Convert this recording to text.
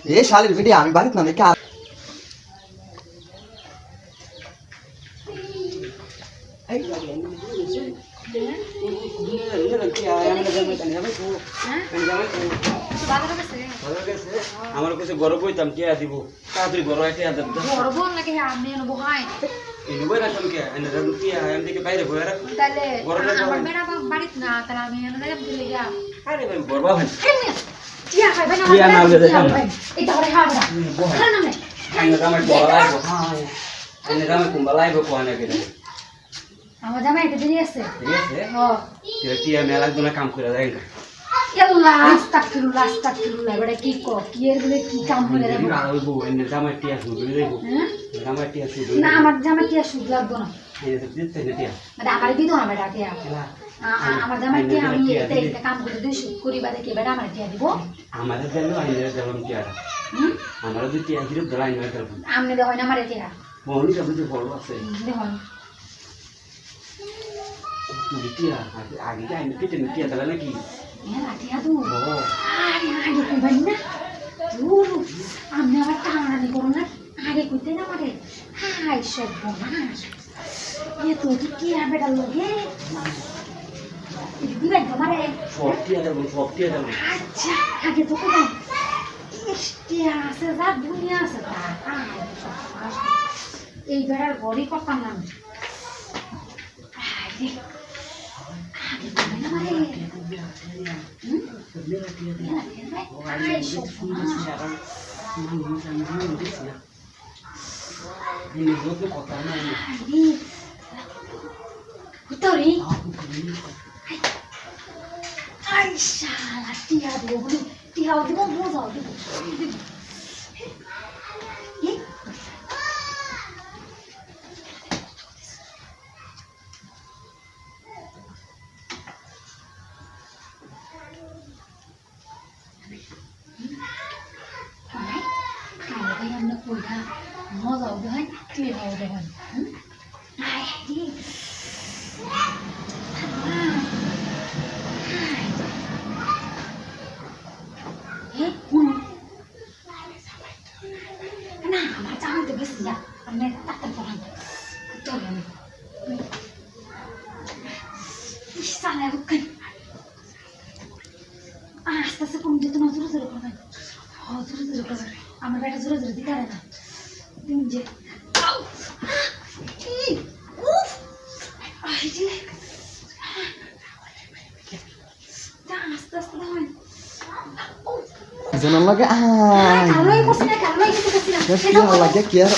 এ শালির ভিডিও আমি বাড়িত না দেখে আমার কাছে গরব হইতাম টিয়া দিব তাড়াতাড়ি গরব টিয়া দেব গরব নাকি আমি এনে বহাই এই নবই রাখুন কে এনে রাখুন টিয়া আমি দিকে বাইরে বই রাখুন তাহলে গরব আমার বেড়া বাড়িত না তাহলে আমি এনে যাম দিলে যা আরে ভাই গরব হয় টিয়া খাইবে না টিয়া না হলে যাম এটা করে খাবে না খানা না এনে জামাই বড় লাগবে হ্যাঁ এনে জামাই কুম্বা লাগবে কোয়ানে কে আমার জামাই এটা দিয়ে আছে ঠিক আছে হ্যাঁ টিয়া মেলা গুলো কাম করে দেয় না আল্লাহ আস্তাগফিরুল্লাহ বড় কি কো কি এর বলে কি কাম করে দেব না ওই বউ এনে জামাই টিয়া শুধু দেব হ্যাঁ জামাই টিয়া শুধু না আমার জামাই টিয়া সুদ লাগবে না এই তো দিতে না টিয়া মানে আমার দিতো না বেটা টিয়া আমার জামাই টিয়া আমি এটা কাম করে দিই সুদ করি বাদে কে বেটা আমার টিয়া দিব আমাদের দেন আইনের দেবম টিয়া আমাদের দুই টিয়া দিলে দলাই না দেব আমনে দে হয় না আমার টিয়া মনি যাবে যে বড় আছে দেখুন টিয়া আগে আইনে পিটে টিয়া দলা নাকি টিয়া দু আরে আগে কইবেন না দূর আমি আবার টানাটানি করো না আগে কইতে না আমারে হাই সব বনাস এ তো কি হবে ডাল লাগে দিবেন তোমারে সব টিয়া দেব আচ্ছা আগে তো কোথায় টিয়া আছে যা দুনিয়া আছে তা এই বেড়ার বড়ি করতাম না আগে আগে কইবেন আমারে মজা হবে হয় ক্লিন হবে হয় না আমার জামাই তো গেছি না আমি ডাক্তার পড়ান আস্তে আস্তে কম যেত না জোরে জোরে করবেন জোরে জোরে করবেন আমার বেটা জোরে জোরে দিতে পারে না তুমি যে আস্তে আস্তে দেবেন জানার লাগে কালোই করছি না কালোই কিছু করছি না কি লাগে কি আর